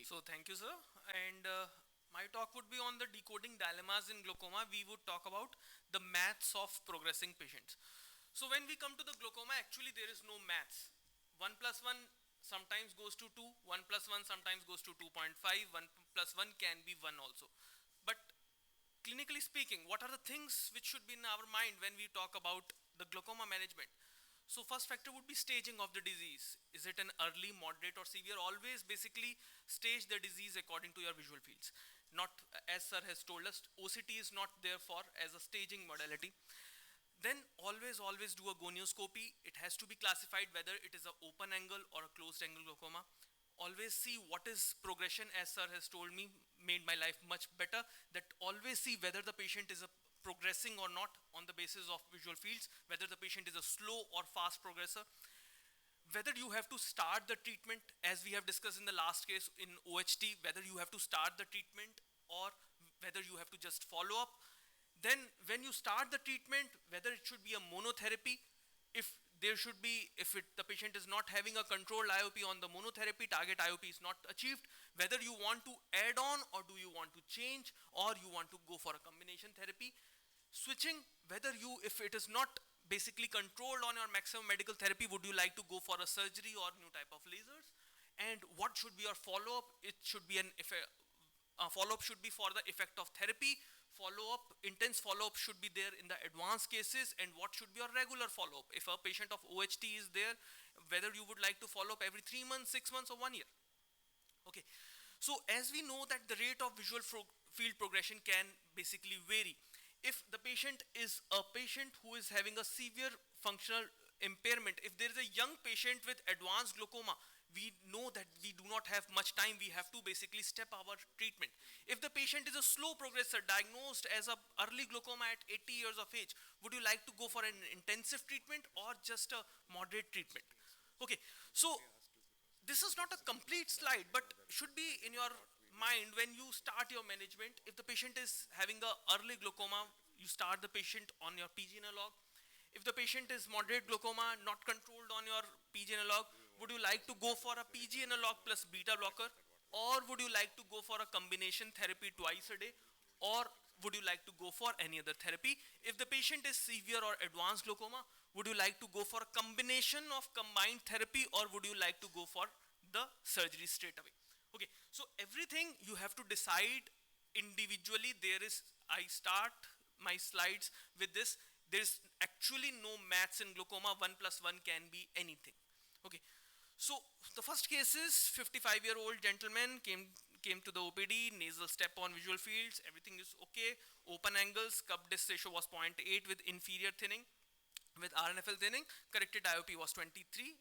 So thank you, sir. And my talk would be on the decoding dilemmas in glaucoma. We would talk about the maths of progressing patients. So when we come to the glaucoma, actually there is no maths. 1 plus 1 sometimes goes to 2, 1 plus 1 sometimes goes to 2.5, 1 plus 1 can be 1 also. But clinically speaking, what are the things which should be in our mind when we talk about the glaucoma management? So first factor would be staging of the disease. Is it an early, moderate or severe? Always basically stage the disease according to your visual fields. Not, as sir has told us, OCT is not there for as a staging modality. Then always do a gonioscopy. It has to be classified whether it is an open angle or a closed angle glaucoma. Always see what is progression, as sir has told me, made my life much better. That always see whether the patient is a progressing or not on the basis of visual fields, whether the patient is a slow or fast progressor, whether you have to start the treatment, as we have discussed in the last case in OHT, whether you have to start the treatment or whether you have to just follow up. Then when you start the treatment, whether it should be a monotherapy, if there should be, if the patient is not having a controlled IOP on the monotherapy, target IOP is not achieved, whether you want to add on or do you want to change or you want to go for a combination therapy. Switching, whether you, if it is not basically controlled on your maximum medical therapy, would you like to go for a surgery or new type of lasers? And what should be your follow-up? It should be follow-up should be for the effect of therapy. Follow-up, intense follow-up should be there in the advanced cases. And what should be your regular follow-up? If a patient of OHT is there, whether you would like to follow up every 3 months, 6 months or 1 year. Okay, so as we know that the rate of visual field progression can basically vary. If the patient is a patient who is having a severe functional impairment, if there is a young patient with advanced glaucoma, we know that we do not have much time. We have to basically step our treatment. If the patient is a slow progressor diagnosed as a early glaucoma at 80 years of age, would you like to go for an intensive treatment or just a moderate treatment? Okay, so this is not a complete slide, but should be in your mind when you start your management. If the patient is having a early glaucoma, you start the patient on your PG analog. If the patient is moderate glaucoma, not controlled on your PG analog, would you like to go for a PG analog plus beta blocker? Or would you like to go for a combination therapy twice a day? Or would you like to go for any other therapy? If the patient is severe or advanced glaucoma, would you like to go for a combination of combined therapy or would you like to go for the surgery straight away? Okay, so everything you have to decide individually. I start my slides with this. There's actually no maths in glaucoma. 1 plus 1 can be anything. Okay, so the first case is 55-year-old gentleman came to the OPD, nasal step on visual fields, everything is okay. Open angles, cup disc ratio was 0.8 with inferior thinning. With RNFL thinning, corrected IOP was 23.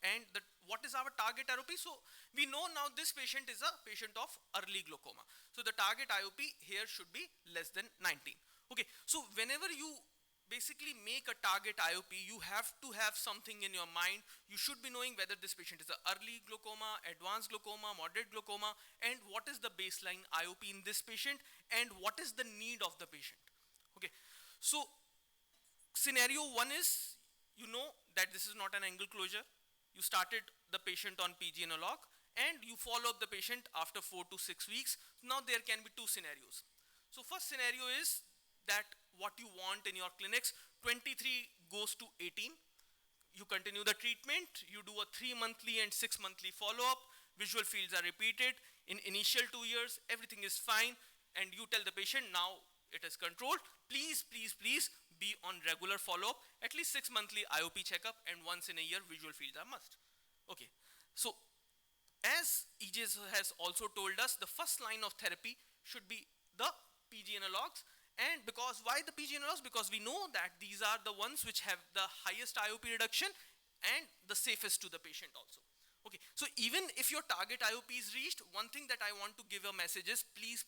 And what is our target IOP? So we know now this patient is a patient of early glaucoma. So the target IOP here should be less than 19. Okay, so whenever you basically make a target IOP, you have to have something in your mind. You should be knowing whether this patient is a early glaucoma, advanced glaucoma, moderate glaucoma, and what is the baseline IOP in this patient, and what is the need of the patient. Okay, so scenario one is, you know that this is not an angle closure. You started the patient on PG analog and you follow up the patient after 4 to 6 weeks. Now there can be two scenarios. So first scenario is that what you want in your clinics, 23 goes to 18. You continue the treatment, you do a 3 monthly and 6 monthly follow-up, visual fields are repeated. In initial 2 years, everything is fine, and you tell the patient, now it is controlled. Please be on regular follow-up, at least 6 monthly IOP checkup, and once in a year visual fields are must. Okay, so as EJ has also told us, the first line of therapy should be the PG analogs. And because why the PG analogs? Because we know that these are the ones which have the highest IOP reduction and the safest to the patient also. Okay, so even if your target IOP is reached, one thing that I want to give a message is please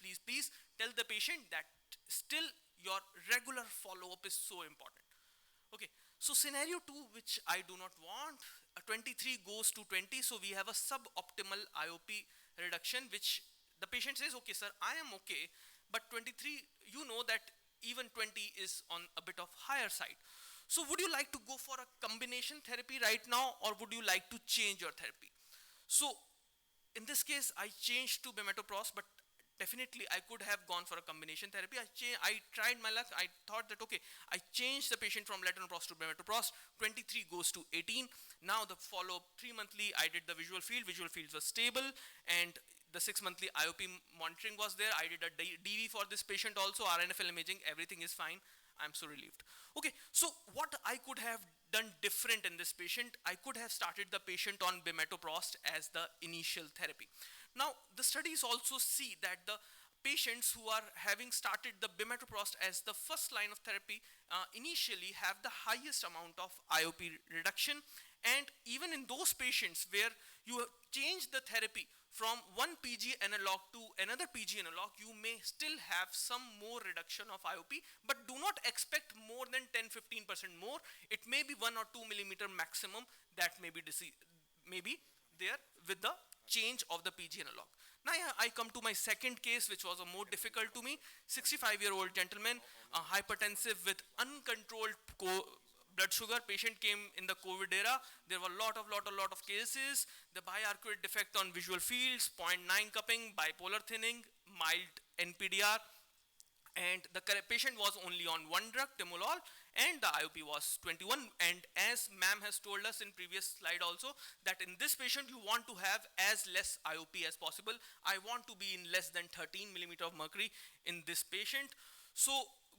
tell the patient that still your regular follow-up is so important. Okay, so scenario 2, which I do not want, 23 goes to 20, so we have a suboptimal IOP reduction, which the patient says, okay sir, I am okay, but 23, you know that even 20 is on a bit of higher side. So would you like to go for a combination therapy right now, or would you like to change your therapy? So in this case, I changed to bimatoprost, but definitely I could have gone for a combination therapy. I tried my luck. I thought that, okay, I changed the patient from latanoprost to bimatoprost. 23 goes to 18. Now the follow-up 3 monthly, I did the visual field. Visual fields were stable, and the 6 monthly IOP monitoring was there. I did a DV for this patient also, RNFL imaging, everything is fine. I'm so relieved. Okay, so what I could have done different in this patient, I could have started the patient on bimatoprost as the initial therapy. Now, the studies also see that the patients who are having started the bimatoprost as the first line of therapy initially have the highest amount of IOP reduction, and even in those patients where you have changed the therapy from one PG analog to another PG analog, you may still have some more reduction of IOP, but do not expect more than 10-15% more. It may be 1 or 2 millimeter maximum that may be there with the change of the PG analog. Now I come to my second case, which was a more difficult to me. 65-year-old gentleman, hypertensive with uncontrolled blood sugar. Patient came in the COVID era. There were a lot of cases. The biarcuate defect on visual fields, 0.9 cupping, bipolar thinning, mild NPDR, and the patient was only on one drug, timolol, and the IOP was 21. And as ma'am has told us in previous slide also, that in this patient you want to have as less IOP as possible. I want to be in less than 13 millimeter of mercury in this patient. So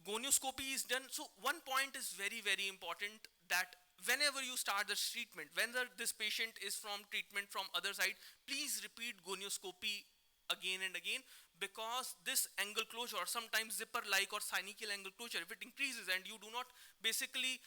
gonioscopy is done. So one point is very important, that whenever you start this treatment, whether this patient is from treatment from other side, please repeat gonioscopy again and again, because this angle closure, or sometimes zipper-like or synechial angle closure, if it increases and you do not basically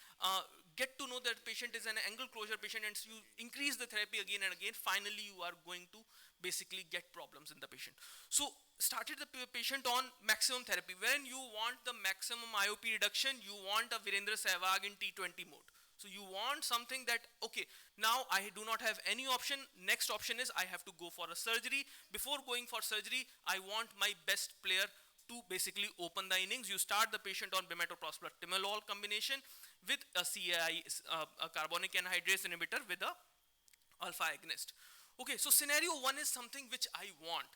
get to know that patient is an angle closure patient, and you increase the therapy again and again, finally you are going to basically get problems in the patient. So started the patient on maximum therapy. When you want the maximum IOP reduction, you want a Virendra Sehwag in T20 mode. So you want something that, okay, now I do not have any option. Next option is I have to go for a surgery. Before going for surgery, I want my best player to basically open the innings. You start the patient on bimatoprost plus timolol combination with a CAI, a carbonic anhydrase inhibitor with a alpha agonist. Okay, so scenario 1 is something which I want.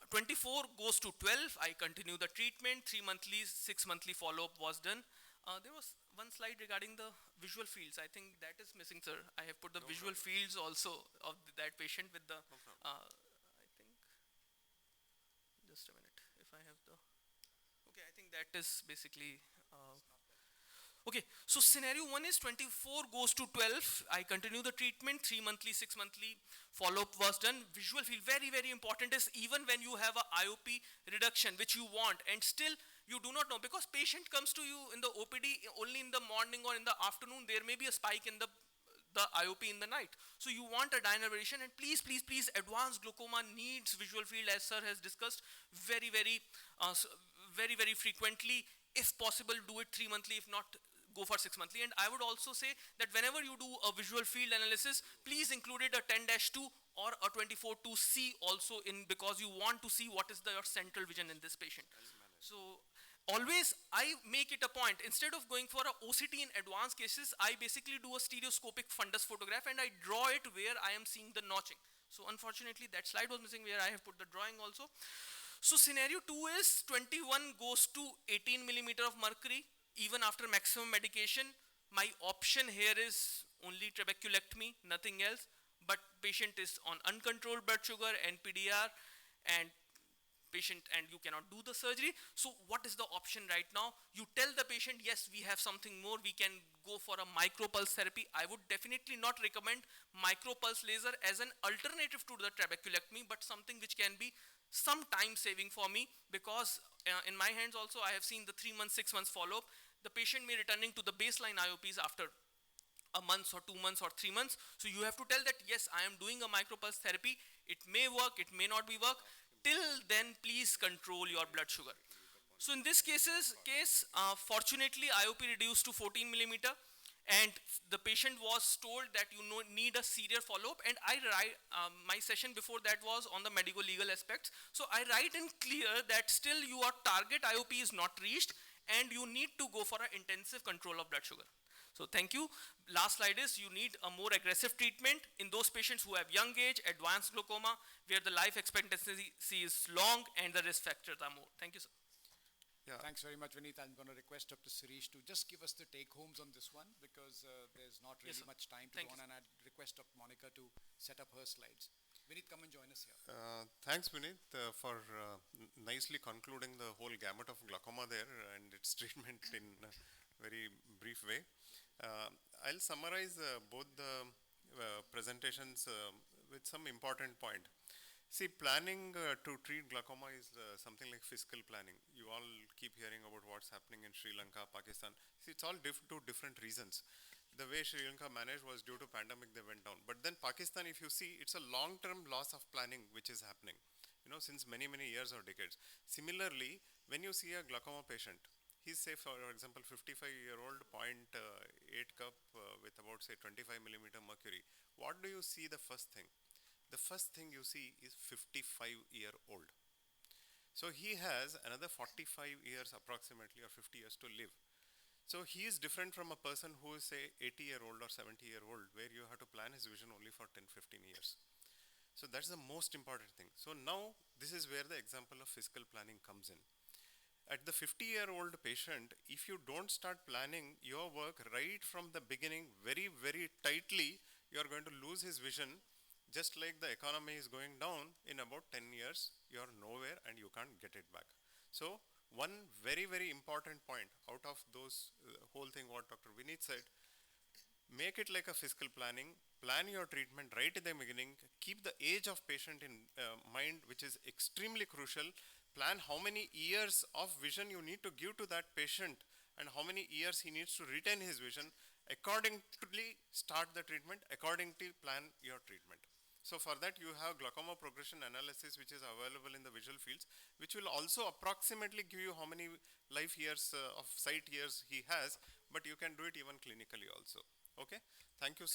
24 goes to 12. I continue the treatment. 3 monthly, 6 monthly follow-up was done. There was one slide regarding the visual fields. I think that is missing, sir. I have put the visual fields also of that patient with the, I think, just a minute, if I have the, okay, I think that is basically, okay, so scenario 1 is 24 goes to 12. I continue the treatment. 3 monthly, 6 monthly follow-up was done. Visual field, very important, is even when you have a IOP reduction which you want, and still you do not know, because patient comes to you in the OPD only in the morning or in the afternoon, there may be a spike in the IOP in the night. So you want a diurnal variation, and please, advanced glaucoma needs visual field, as sir has discussed, very frequently. If possible, do it 3 monthly. If not, go for 6 monthly. And I would also say that whenever you do a visual field analysis, please include it a 10-2 or a 24-2C also in, because you want to see what is your central vision in this patient. So always I make it a point, instead of going for a OCT in advanced cases, I basically do a stereoscopic fundus photograph and I draw it where I am seeing the notching. So unfortunately that slide was missing, where I have put the drawing also. So scenario 2 is 21 goes to 18 millimeter of mercury. Even after maximum medication, my option here is only trabeculectomy, nothing else. But patient is on uncontrolled blood sugar, NPDR, and patient, and you cannot do the surgery. So what is the option right now? You tell the patient, yes, we have something more, we can go for a micropulse therapy. I would definitely not recommend micropulse laser as an alternative to the trabeculectomy, but something which can be some time saving for me, because in my hands also I have seen the 3 months, 6 months follow-up. The patient may returning to the baseline IOPs after a month or 2 months or 3 months. So you have to tell that, yes, I am doing a micropulse therapy. It may work, it may not be work. Till then, please control your blood sugar. So in this case, fortunately, IOP reduced to 14 millimeter, and the patient was told that you need a serial follow-up. And I write, my session before that was on the medico-legal aspects. So I write in clear that still your target IOP is not reached, and you need to go for an intensive control of blood sugar. So thank you. Last slide is you need a more aggressive treatment in those patients who have young age, advanced glaucoma, where the life expectancy is long and the risk factors are more. Thank you, sir. Yeah. Thanks very much, Vineet. I'm going to request Dr. Suresh to just give us the take-homes on this one because there's not really much time to go on, and I'd request Dr. Monica to set up her slides. Vineet, come and join us here. Thanks, Vineet, for nicely concluding the whole gamut of glaucoma there and its treatment in a very brief way. I'll summarize both the presentations with some important point. See, planning to treat glaucoma is something like fiscal planning. You all keep hearing about what's happening in Sri Lanka, Pakistan. See, it's all two different reasons. The way Sri Lanka managed was due to pandemic, they went down. But then Pakistan, if you see, it's a long-term loss of planning which is happening, you know, since many years or decades. Similarly, when you see a glaucoma patient, he's say, for example, 55-year-old 0.8 cup with about say 25 millimeter mercury. What do you see the first thing? The first thing you see is 55-year-old. So he has another 45 years approximately or 50 years to live. So he is different from a person who is say 80-year-old or 70-year-old where you have to plan his vision only for 10-15 years. So that's the most important thing. So now this is where the example of fiscal planning comes in. At the 50-year-old patient, if you don't start planning your work right from the beginning very tightly, you are going to lose his vision. Just like the economy is going down, in about 10 years, you are nowhere and you can't get it back. So one very important point out of those whole thing what Dr. Vineet said, make it like a fiscal planning, plan your treatment right at the beginning, keep the age of patient in mind, which is extremely crucial, plan how many years of vision you need to give to that patient and how many years he needs to retain his vision, accordingly start the treatment, accordingly plan your treatment. So for that you have glaucoma progression analysis which is available in the visual fields, which will also approximately give you how many life years of sight years he has, but you can do it even clinically also. Okay, thank you so